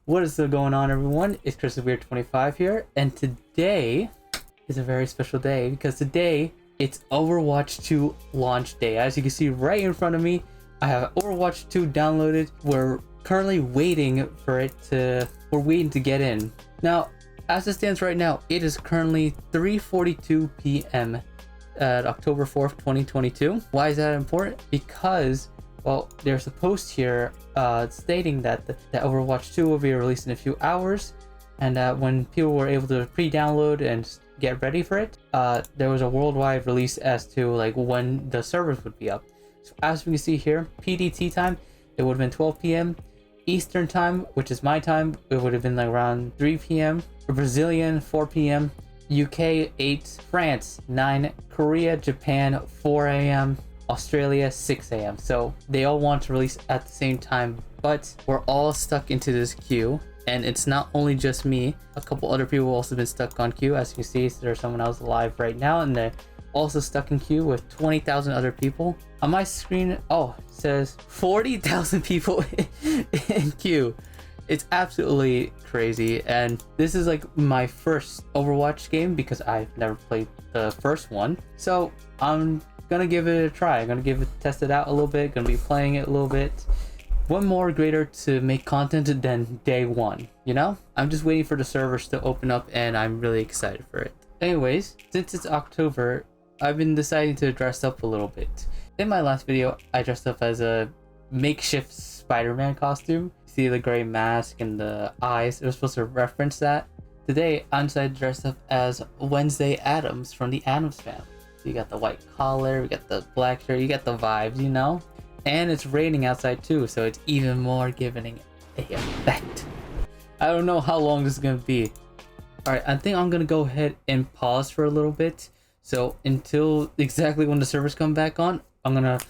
What is going on, everyone? It's Chris Weird 25 here, and today is a very special day because today it's Overwatch 2 launch day. As you can see right in front of me, I have Overwatch 2 downloaded. We're currently waiting for it to get in. Now, as it stands right now, it is currently 3:42 p.m. at October 4th, 2022. Why is that important? Because, well, there's a post here stating that that Overwatch 2 will be released in a few hours, and when people were able to pre-download and get ready for it, there was a worldwide release as to like when the servers would be up. So as we can see here, PDT time, it would have been 12 p.m. Eastern time, which is my time, it would have been like around 3 p.m. Brazilian 4 p.m. UK 8, France 9, Korea, Japan 4 a.m. Australia 6 a.m. So they all want to release at the same time, but we're all stuck into this queue, and it's not only just me. A couple other people have also been stuck on queue. As you can see, there's someone else live right now, and they're also stuck in queue with 20,000 other people. On my screen, oh, it says 40,000 people in queue. It's absolutely crazy, and this is like my first Overwatch game because I've never played the first one. So I'm gonna give it a try. I'm gonna test it out a little bit. Gonna be playing it a little bit. What more greater to make content than day one, you know? I'm just waiting for the servers to open up, and I'm really excited for it. Anyways, since it's October, I've been deciding to dress up a little bit. In my last video, I dressed up as a makeshift Spider-Man costume. See the gray mask and the eyes. It was supposed to reference that. Today, I'm decided to dress up as Wednesday Addams from the Addams family. So you got the white collar, we got the black shirt, you got the vibes, you know? And it's raining outside too, so it's even more giving a effect. I don't know how long this is gonna be. Alright, I think I'm gonna go ahead and pause for a little bit. So until exactly when the servers come back on, I'm gonna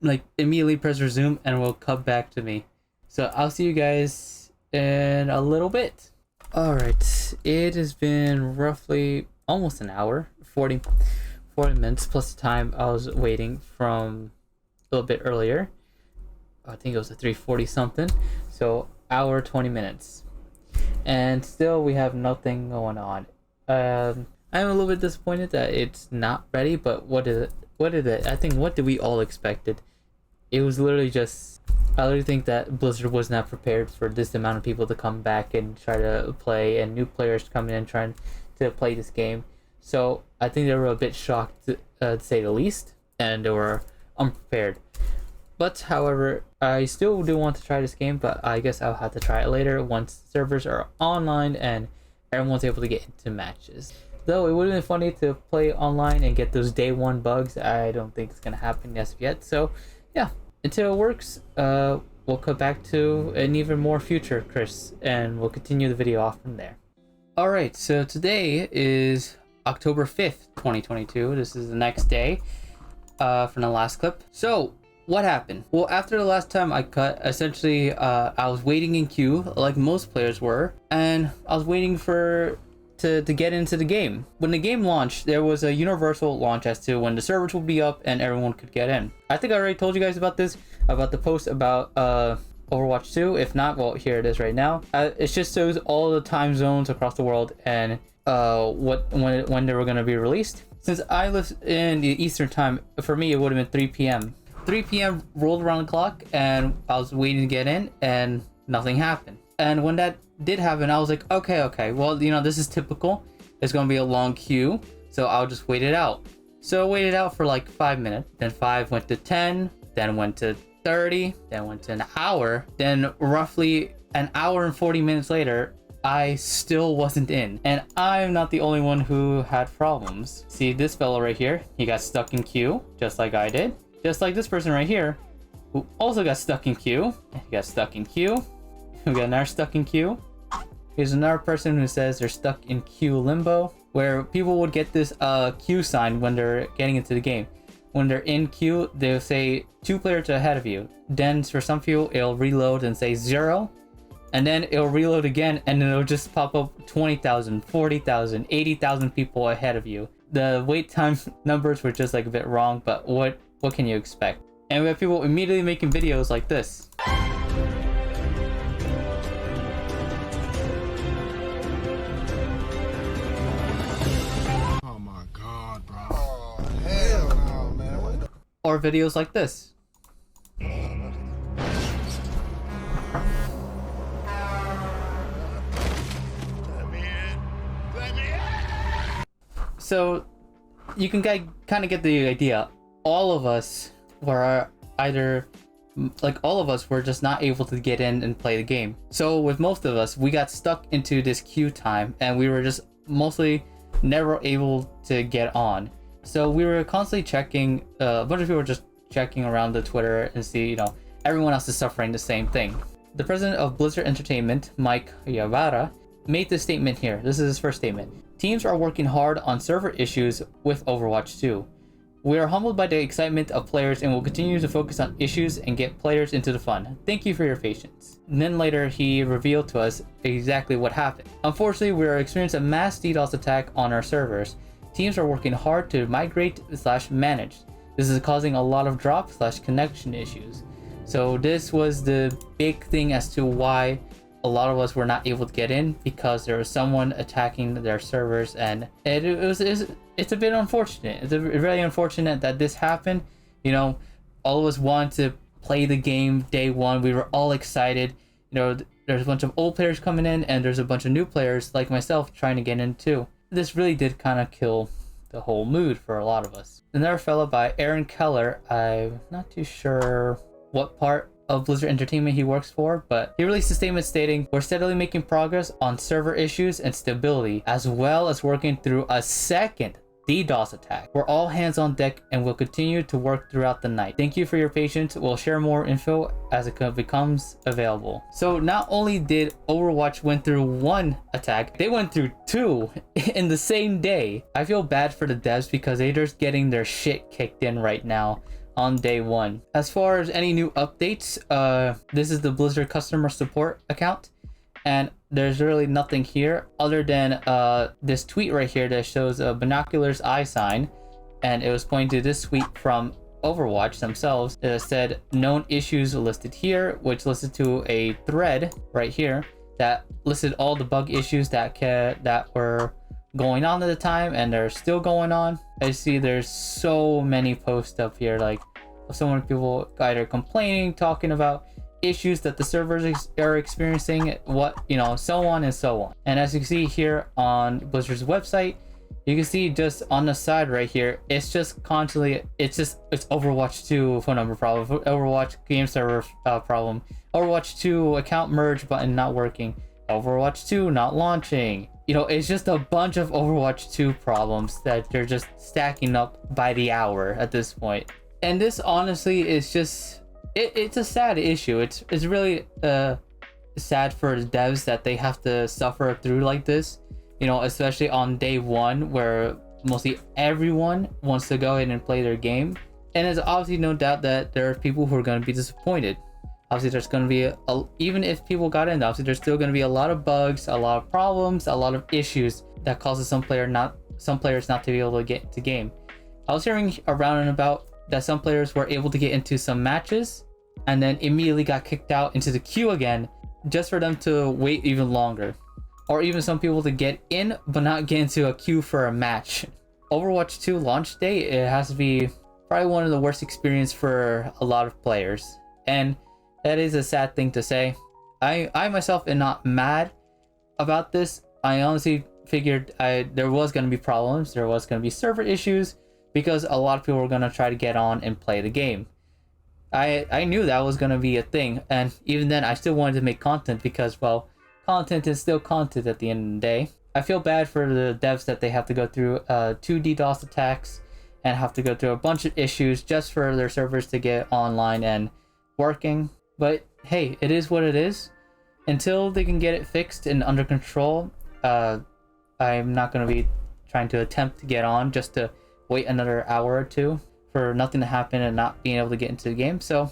like immediately press resume and it will cut back to me. So I'll see you guys in a little bit. Alright, it has been roughly almost an hour, 40 minutes plus the time I was waiting from a little bit earlier. I think it was a 3:40 something. So hour 20 minutes. And still we have nothing going on. I'm a little bit disappointed that it's not ready, but what is it? I think what did we all expected? It was literally just, I literally think that Blizzard was not prepared for this amount of people to come back and try to play, and new players coming in trying to play this game. So I think they were a bit shocked, to say the least, and they were unprepared. But however, I still do want to try this game, but I guess I'll have to try it later once servers are online and everyone's able to get into matches. Though it would have been funny to play online and get those day one bugs. I don't think it's gonna happen as of yet. So yeah, until it works, we'll cut back to an even more future Chris, and we'll continue the video off from there. Alright, so today is October 5th, 2022. This is the next day from the last clip. So what happened? Well, after the last time I cut, essentially I was waiting in queue like most players were, and I was waiting to get into the game. When the game launched, there was a universal launch as to when the servers would be up and everyone could get in. I think I already told you guys about this, about the post about Overwatch 2. If not, well, here it is right now. It just shows all the time zones across the world and when they were going to be released. Since I live in the Eastern time, for me it would have been 3 p.m. 3 p.m. rolled around the clock, and I was waiting to get in, and nothing happened. And when that did happen, I was like, okay, well, you know, this is typical. It's gonna be a long queue, so I'll just wait it out. So I waited out for like 5 minutes, then 5 went to 10, then went to 30, then went to an hour, then roughly an hour and 40 minutes later, I still wasn't in. And I'm not the only one who had problems. See this fellow right here, he got stuck in queue, just like I did. Just like this person right here, who also got stuck in queue. He got stuck in queue. We got another stuck in queue. Here's another person who says they're stuck in queue limbo, where people would get this queue sign when they're getting into the game. When they're in queue, they'll say 2 players ahead of you. Then for some people, it'll reload and say 0. And then it'll reload again, and then it'll just pop up 20,000, 40,000, 80,000 people ahead of you. The wait time numbers were just like a bit wrong, but what can you expect? And we have people immediately making videos like this. more videos like this. So you can kind of get the idea. All of us were all of us were just not able to get in and play the game. So with most of us, we got stuck into this queue time, and we were just mostly never able to get on. So we were constantly checking, a bunch of people were just checking around the Twitter and see, everyone else is suffering the same thing. The president of Blizzard Entertainment, Mike Yavara, made this statement here. This is his first statement. Teams are working hard on server issues with Overwatch 2. We are humbled by the excitement of players and will continue to focus on issues and get players into the fun. Thank you for your patience. And then later he revealed to us exactly what happened. Unfortunately, we are experiencing a mass DDoS attack on our servers. Teams are working hard to migrate/manage. This is causing a lot of drop/connection issues. So this was the big thing as to why a lot of us were not able to get in, because there was someone attacking their servers, and it's a bit unfortunate. It's really unfortunate that this happened. All of us wanted to play the game day one. We were all excited. There's a bunch of old players coming in, and there's a bunch of new players like myself trying to get in too. This really did kind of kill the whole mood for a lot of us. Another fella by Keller, I'm not too sure what part of Blizzard Entertainment he works for, but he released a statement stating, "We're steadily making progress on server issues and stability, as well as working through a second DDoS attack. We're all hands on deck and will continue to work throughout the night. Thank you for your patience. We'll share more info as it becomes available." So not only did Overwatch went through one attack, they went through two in the same day. I feel bad for the devs because they're just getting their shit kicked in right now on day one. As far as any new updates, this is the Blizzard customer support account, and there's really nothing here other than this tweet right here that shows a binoculars eye sign, and it was pointing to this tweet from Overwatch themselves. It said known issues listed here, which listed to a thread right here that listed all the bug issues that were going on at the time, and they're still going on. I see there's so many posts up here, like so many people either complaining, talking about issues that the servers are experiencing, so on and so on. And as you can see here on Blizzard's website, you can see just on the side right here, it's just constantly, it's Overwatch 2 phone number problem, Overwatch game server problem, Overwatch 2 account merge button not working, Overwatch 2 not launching. It's just a bunch of Overwatch 2 problems that they're just stacking up by the hour at this point. And this honestly is just, it's a sad issue. It's really sad for the devs that they have to suffer through like this, especially on day one where mostly everyone wants to go ahead and play their game. And there's obviously no doubt that there are people who are going to be disappointed. Obviously there's going to be even if people got in, obviously there's still going to be a lot of bugs, a lot of problems, a lot of issues that causes some players not to be able to get into game. I was hearing around and about that some players were able to get into some matches and then immediately got kicked out into the queue again, just for them to wait even longer. Or even some people to get in but not get into a queue for a match. Overwatch 2 launch day, it has to be probably one of the worst experience for a lot of players. And that is a sad thing to say. I myself am not mad about this. I honestly figured there was going to be problems. There was going to be server issues because a lot of people were going to try to get on and play the game. I knew that was going to be a thing. And even then, I still wanted to make content because, well, content is still content at the end of the day. I feel bad for the devs that they have to go through 2 DDoS attacks and have to go through a bunch of issues just for their servers to get online and working. But hey, it is what it is. Until they can get it fixed and under control, I'm not going to be trying to attempt to get on just to wait another hour or two for nothing to happen and not being able to get into the game. So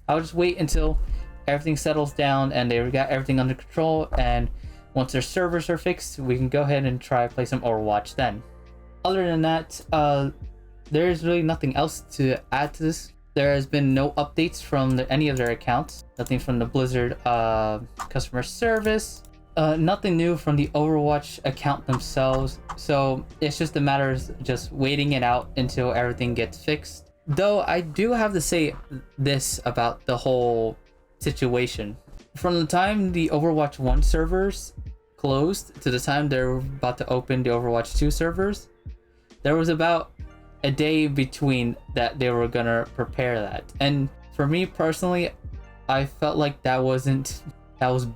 I'll just wait until everything settles down and they got everything under control, and once their servers are fixed, we can go ahead and try to play some Overwatch then. Other than that, there is really nothing else to add to this. There has been no updates from any of their accounts. Nothing from the Blizzard customer service. Nothing new from the Overwatch account themselves. So it's just a matter of just waiting it out until everything gets fixed. Though I do have to say this about the whole situation. From the time the Overwatch 1 servers closed to the time they're about to open the Overwatch 2 servers, there was about a day between that they were gonna prepare that. And for me personally, I felt like that was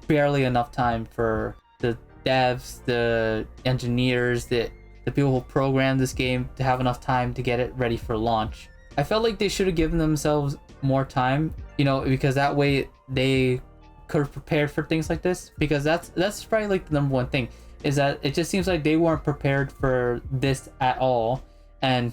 barely enough time for the devs, the engineers, the people who programmed this game to have enough time to get it ready for launch. I felt like they should have given themselves more time, you know, because that way they could have prepared for things like this. Because that's probably like the number one thing, is that it just seems like they weren't prepared for this at all. And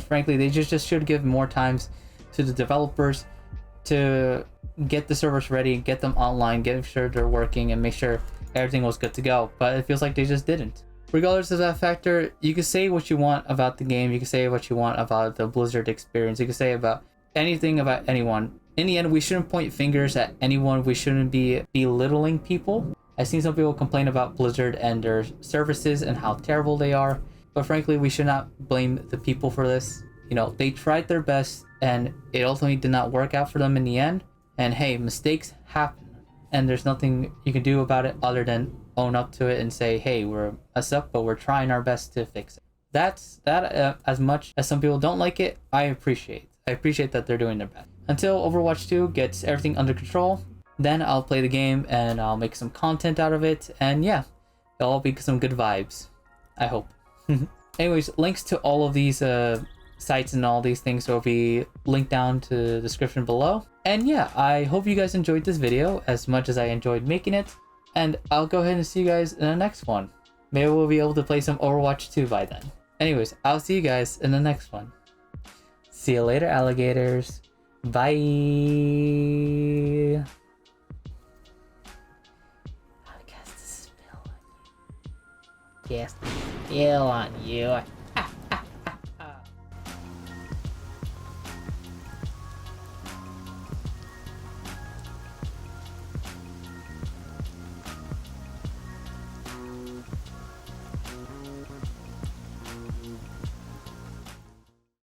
frankly, they just should give more times to the developers to get the servers ready, get them online, get sure they're working, and make sure everything was good to go. But it feels like they just didn't. Regardless of that factor, you can say what you want about the game, you can say what you want about the Blizzard experience, you can say about anything about anyone. In the end, we shouldn't point fingers at anyone, we shouldn't be belittling people. I've seen some people complain about Blizzard and their services and how terrible they are, but frankly, we should not blame the people for this. You know, they tried their best and it ultimately did not work out for them in the end. And hey, mistakes happen and there's nothing you can do about it other than own up to it and say, hey, we're messed up, but we're trying our best to fix it. That's that. As much as some people don't like it, I appreciate that they're doing their best. Until Overwatch 2 gets everything under control, then I'll play the game and I'll make some content out of it, and yeah, it'll all be some good vibes, I hope. Anyways, links to all of these sites and all these things will be linked down to the description below. And yeah, I hope you guys enjoyed this video as much as I enjoyed making it, and I'll go ahead and see you guys in the next one. Maybe we'll be able to play some Overwatch 2 by then. Anyways, I'll see you guys in the next one. See you later, alligators. Bye. I'll cast a spell on you. Cast a spell on you.